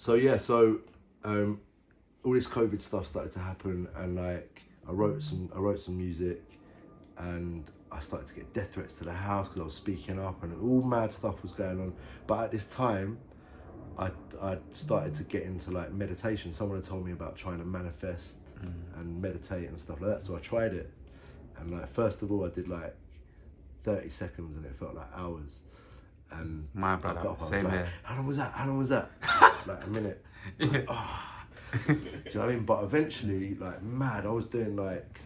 all this COVID stuff started to happen, and like I wrote some music, and I started to get death threats to the house because I was speaking up, and all mad stuff was going on. But at this time, I started to get into like meditation. Someone had told me about trying to manifest and meditate and stuff like that. So I tried it, and like first of all, I did like 30 seconds, and it felt like hours. And my brother, same here. How long was that? Like a minute. Yeah. Like, do you know what I mean? But eventually, like mad, I was doing like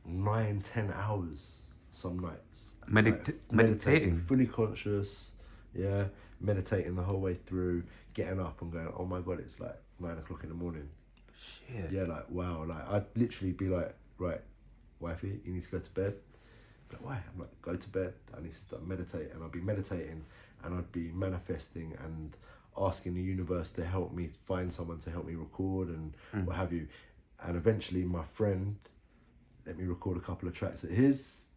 9-10 hours some nights. Meditating? Fully conscious, yeah. Meditating the whole way through, getting up and going, oh my God, it's like 9 o'clock in the morning. Shit. Yeah, like wow. Like I'd literally be like, right, wifey, you need to go to bed. But why? I'm like, go to bed. I need to start meditating. And I'd be meditating, and I'd be manifesting and asking the universe to help me find someone to help me record and what have you. And eventually my friend let me record a couple of tracks at his,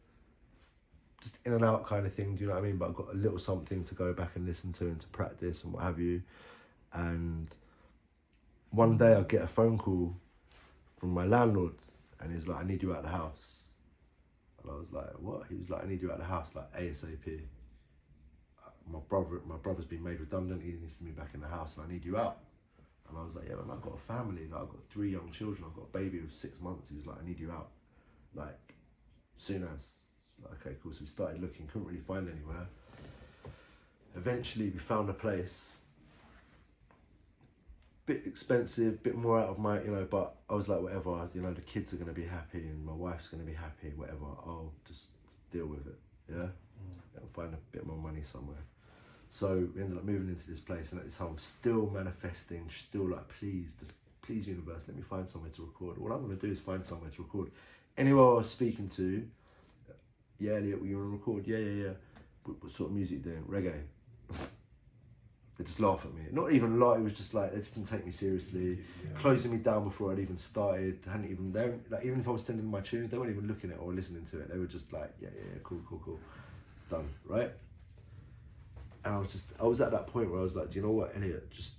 just in and out kind of thing, do you know what I mean? But I've got a little something to go back and listen to and to practice and what have you. And one day I get a phone call from my landlord, and he's like, I need you out of the house. And I was like, what? He was like, I need you out of the house, like ASAP. My brother's been made redundant, he needs to be back in the house, and I need you out. And I was like, yeah, man, I've got a family, like, I've got 3 young children, I've got a baby of 6 months. He was like, I need you out, like, soon as. Like, okay, cool. So we started looking, couldn't really find anywhere. Eventually we found a place, bit expensive, bit more out of my, you know, but I was like, whatever, you know, the kids are going to be happy and my wife's going to be happy, whatever, I'll just deal with it, yeah? And find a bit more money somewhere. So we ended up moving into this place, and at this time I'm still manifesting, still like, please universe, let me find somewhere to record. All I'm going to do is find somewhere to record. Anyone I was speaking to, yeah, Elliot, you want to record? Yeah. What sort of music you doing? Reggae. They just laugh at me. Not even lie, it was just like, they just didn't take me seriously, closing me down before I'd even started. Even if I was sending them my tunes, they weren't even looking at it or listening to it. They were just like, yeah, cool. Done, right? And I was at that point where I was like, do you know what, Elliot, just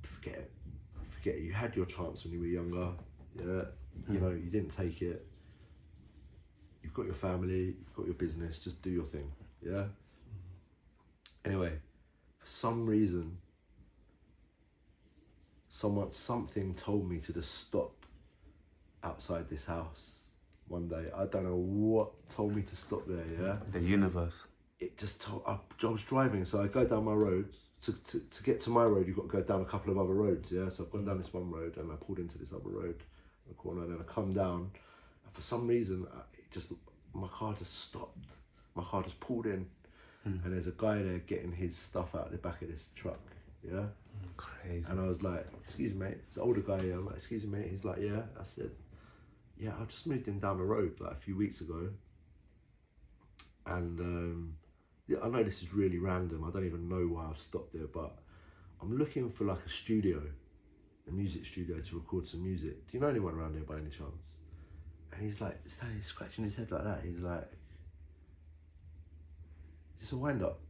forget it. You had your chance when you were younger, yeah? You know, you didn't take it. You've got your family, you've got your business, just do your thing, yeah? Anyway, for some reason, something told me to just stop outside this house one day. I don't know what told me to stop there, yeah? The universe. It just told, I was driving, so I go down my road. To get to my road, you've got to go down a couple of other roads, yeah? So I've gone down this one road, and I pulled into this other road, the corner, and then I come down, and for some reason, my car just stopped. My car just pulled in, and there's a guy there getting his stuff out the back of this truck, yeah? Crazy. And I was like, excuse me, mate. It's an older guy here. I'm like, excuse me, mate. He's like, yeah. I said, yeah, I just moved in down the road like a few weeks ago. And yeah, I know this is really random. I don't even know why I've stopped there, but I'm looking for like a music studio to record some music. Do you know anyone around here by any chance? And he's like, standing scratching his head like that. He's like, is this a wind up?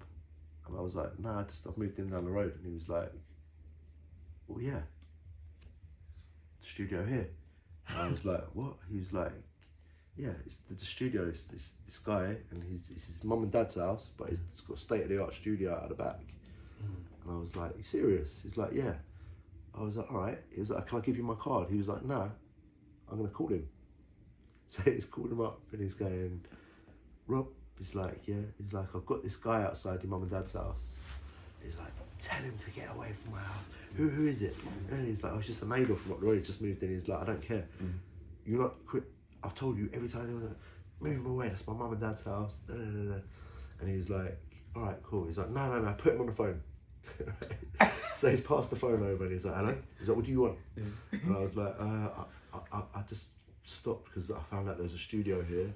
And I was like, nah, I've moved in down the road. And he was like, well, yeah, studio here. And I was like, what? He was like, yeah, it's the studio. It's this guy, and it's his mum and dad's house, but it's got a state-of-the-art studio out of the back. And I was like, you serious? He's like, yeah. I was like, all right. He was like, can I give you my card? He was like, nah, I'm going to call him. So he's called him up, and he's going, Rob, he's like, yeah. He's like, I've got this guy outside your mum and dad's house. He's like, tell him to get away from my house. Who is it? And he's like, oh, it's just a neighbour from up the road. He just moved in. He's like, I don't care. You're not quit. I've told you every time they were like, move him away. That's my mum and dad's house. And he was like, all right, cool. He's like, no, put him on the phone. So he's passed the phone over, and he's like, hello? He's like, what do you want? And I was like, I just stopped because I found out there was a studio here,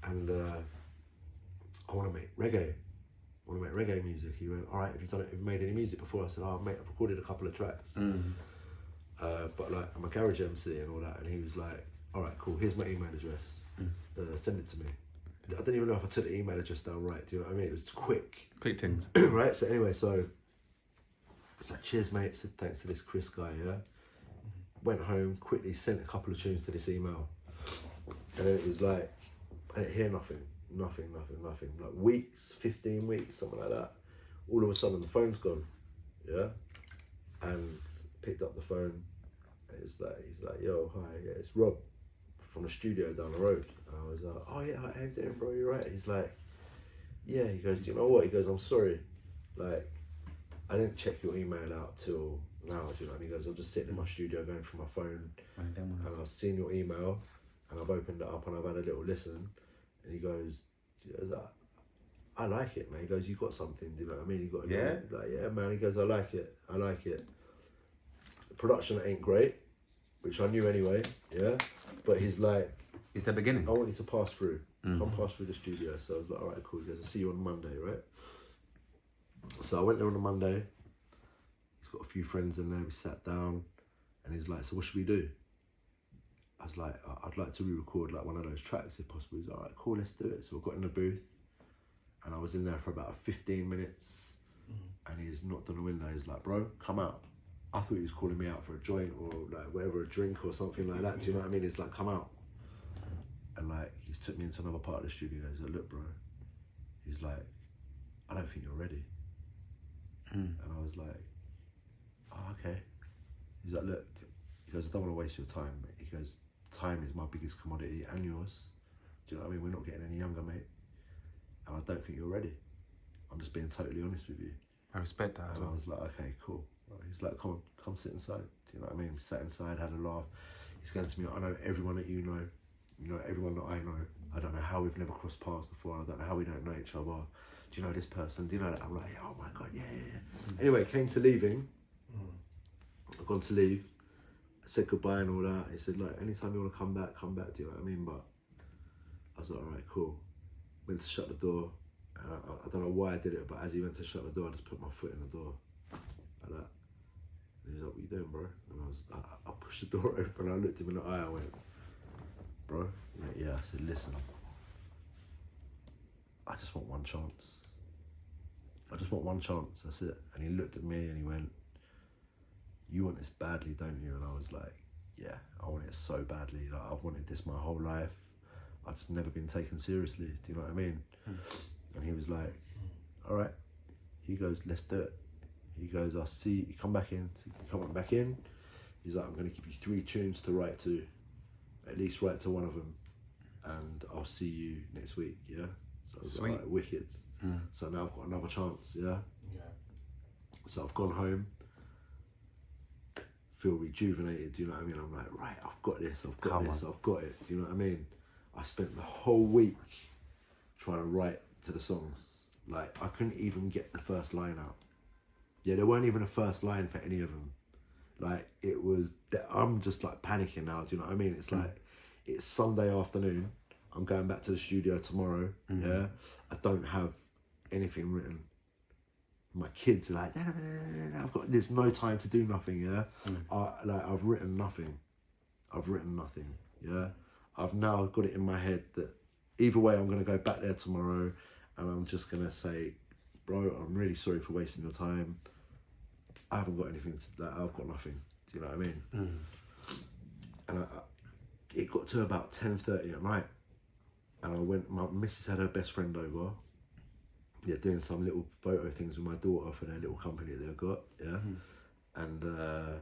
and I want to make reggae. I want to make reggae music. He went, all right, have you made any music before? I said, oh, mate, I've recorded a couple of tracks. But like, I'm a garage MC and all that. And he was like, all right, cool, here's my email address. Send it to me. I don't even know if I took the email address down right, do you know what I mean? It was quick. Quick things. Right, so anyway, so cheers, mate. Said thanks to this Chris guy, yeah. Went home, quickly sent a couple of tunes to this email. And then it was like, I didn't hear nothing. Like weeks, 15 weeks, something like that. All of a sudden the phone's gone, yeah? And picked up the phone, and he's like, yo, hi, yeah, it's Rob from the studio down the road. And I was like, oh yeah, how you doing, bro, you right? He's like, yeah, he goes, do you know what? He goes, I'm sorry, like, I didn't check your email out till now, do you know what I mean? He goes, I'm just sitting in my studio going through my phone, and I've seen your email, and I've opened it up, and I've had a little listen, and he goes, I like it, man. He goes, you got something, do you know what I mean? You got a little, like, yeah, man. He goes, I like it. The production ain't great, which I knew anyway, yeah? But he's like, it's the beginning. I want you to pass through. Come pass through the studio. So I was like, all right, cool. He goes, I'll see you on Monday, right? So I went there on a Monday. He's got a few friends in there. We sat down, and he's like, so what should we do? I was like, I'd like to re-record like one of those tracks if possible. He's like, all right, cool, let's do it. So I got in the booth, and I was in there for about 15 minutes, and he's knocked on the window. He's like, bro, come out. I thought he was calling me out for a joint or like whatever, a drink or something like that. Do you know what I mean? He's like, come out. And like, he's took me into another part of the studio. He's like, look, bro. He's like, I don't think you're ready. And I was like, oh, okay. He's like, look. He goes, I don't want to waste your time, mate. He goes, time is my biggest commodity and yours. Do you know what I mean? We're not getting any younger, mate. And I don't think you're ready. I'm just being totally honest with you. I respect that. And I was like, okay, cool. Right. He's like, come on, come sit inside. Do you know what I mean? We sat inside, had a laugh. He's going to me, I know everyone that you know everyone that I know. I don't know how we've never crossed paths before. I don't know how we don't know each other. Do you know this person? Do you know that? I'm like, oh my God, yeah. Anyway, came to leaving. I've gone to leave. I said goodbye and all that. He said, like, anytime you want to come back, do you know what I mean? But I was like, all right, cool. Went to shut the door. And I don't know why I did it, but as he went to shut the door, I just put my foot in the door. Like that. And he was like, what you doing, bro? And I pushed the door open. I looked him in the eye. I went, bro? He went, yeah. I said, listen. I just want one chance. I just want one chance. That's it. And he looked at me and he went, you want this badly, don't you? And I was like, yeah, I want it so badly. Like, I've wanted this my whole life. I've just never been taken seriously. Do you know what I mean? And he was like, all right. He goes, let's do it. He goes, I'll see you come back in. So he come back in. He's like, I'm going to give you 3 tunes to write to. At least write to one of them. And I'll see you next week, yeah? So I was Sweet. like, wicked. So now I've got another chance, yeah? So I've gone home. Feel rejuvenated, do you know what I mean? I'm like, right, I've got this, I've got it, do you know what I mean? I spent the whole week trying to write to the songs. Like, I couldn't even get the first line out. Yeah, there weren't even a first line for any of them. Like, it was, I'm just like panicking now, do you know what I mean? It's like, it's Sunday afternoon, I'm going back to the studio tomorrow, yeah? I don't have anything written. My kids are like, there's no time to do nothing, yeah? I've written nothing, yeah? I've now got it in my head that either way I'm going to go back there tomorrow and I'm just going to say, bro, I'm really sorry for wasting your time. I haven't got anything, I've got nothing, do you know what I mean? And it got to about 10:30 at night and I went, my missus had her best friend over, yeah, doing some little photo things with my daughter for their little company that they've got, yeah? And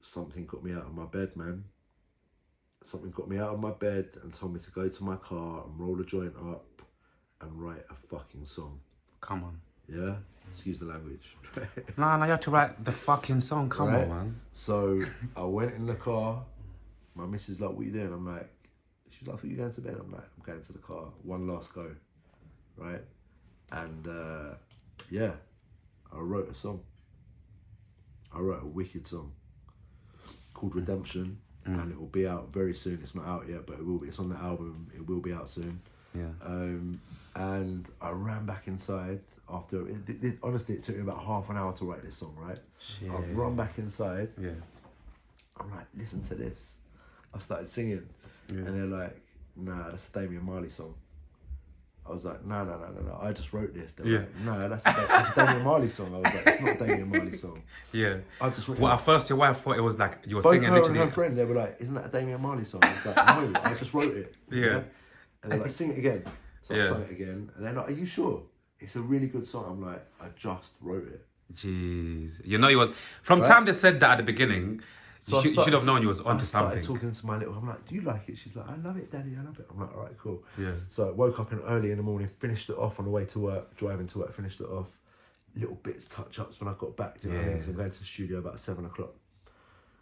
something got me out of my bed, man. Something got me out of my bed and told me to go to my car and roll a joint up and write a fucking song. Come on. Yeah? Excuse the language. No, you have to write the fucking song. Come on, man. So I went in the car. My missus like, what you doing? I'm like, she's like, are you going to bed? I'm like, I'm going to the car. One last go. Right? And yeah, I wrote a song. I wrote a wicked song called Redemption. And it will be out very soon. It's not out yet, but it will be. It's on the album. It will be out soon. Yeah. And I ran back inside after. Honestly, it took me about half an hour to write this song. Right. Shit. I've run back inside. Yeah. I'm like, listen to this. I started singing, and they're like, nah, that's a Damian Marley song. I was like, no, I just wrote this. They were like, no, that's a Damian Marley song. I was like, it's not a Damian Marley song. Yeah. I just wrote Well, it. at first your wife thought it was like you were Both singing her literally. and her friend, they were like, isn't that a Damian Marley song? I was like, no, I just wrote it. Yeah. And they're like, sing it again. So I sang it again. And they're like, are you sure? It's a really good song. I'm like, I just wrote it. Jeez. You know you was... From time they said that at the beginning, So you should have known you was onto something. I started talking to my little... I'm like, do you like it? She's like, I love it, Daddy, I love it. I'm like, all right, cool. Yeah. So I woke up early in the morning, finished it off on the way to work, driving to work, finished it off. Little bits, touch-ups when I got back. Do you know what I mean? 'Cause I'm going to the studio about 7 o'clock.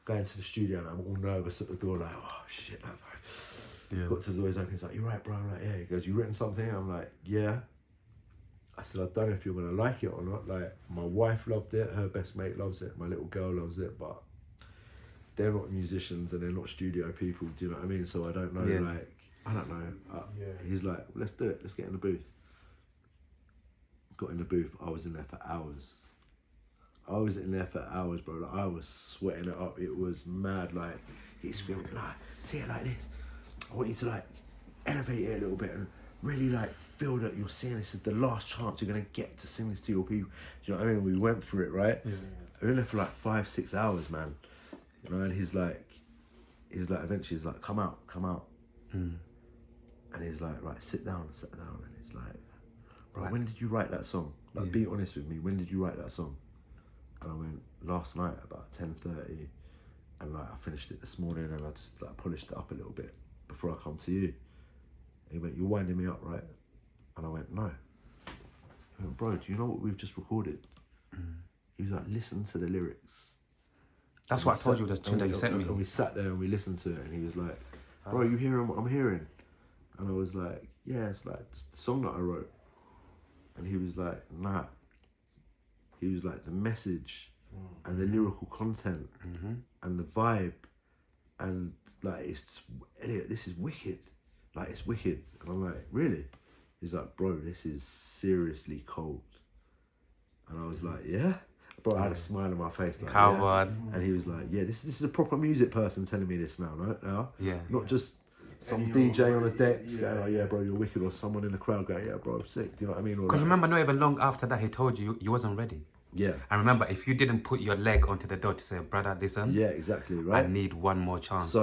Going to the studio and I'm all nervous at the door, like, oh, shit. Got to the door, he's open, he's like, you right, bro? I'm like, yeah. He goes, you written something? I'm like, yeah. I said, I don't know if you're going to like it or not. Like, my wife loved it, her best mate loves it, my little girl loves it, but they're not musicians and they're not studio people, do you know what I mean? So I don't know, like, I don't know. He's like, let's do it, let's get in the booth. Got in the booth, I was in there for hours. Bro. Like, I was sweating it up. It was mad. Like, he's screaming, like, say it like this. I want you to, like, elevate it a little bit and really, like, feel that you're seeing this is the last chance you're going to get to sing this to your people. Do you know what I mean? We went through it, right? Yeah. We were in there for, like, 5-6 hours, man. You know, and he's like, eventually he's like, come out. And he's like, right, sit down. And he's like, bro, when did you write that song? Like, be honest with me, when did you write that song? And I went, last night about 10:30, and like I finished it this morning and I just like polished it up a little bit before I come to you. And he went, you're winding me up, right? And I went, no. He went, bro, do you know what we've just recorded? He was like, listen to the lyrics. That's what I told you, the tune that you sent me. And we sat there and we listened to it and he was like, bro, you hearing what I'm hearing? And I was like, yeah, it's like the song that I wrote. And he was like, nah. He was like, the message and the lyrical content and the vibe and like, it's just, Elliot, this is wicked. Like, it's wicked. And I'm like, really? He's like, bro, this is seriously cold. And I was like, yeah? Bro, I had a smile on my face. Like, Come yeah. on. And he was like, yeah, this is a proper music person telling me this now, right? Now? Yeah. Not just some DJ on a deck going, oh yeah, bro, you're wicked, or someone in the crowd going, yeah, bro, I'm sick. Do you know what I mean? Because like, remember, not even long after that, he told you you wasn't ready. Yeah. And remember, if you didn't put your leg onto the door to say, brother, listen, yeah, exactly, right? I need one more chance. So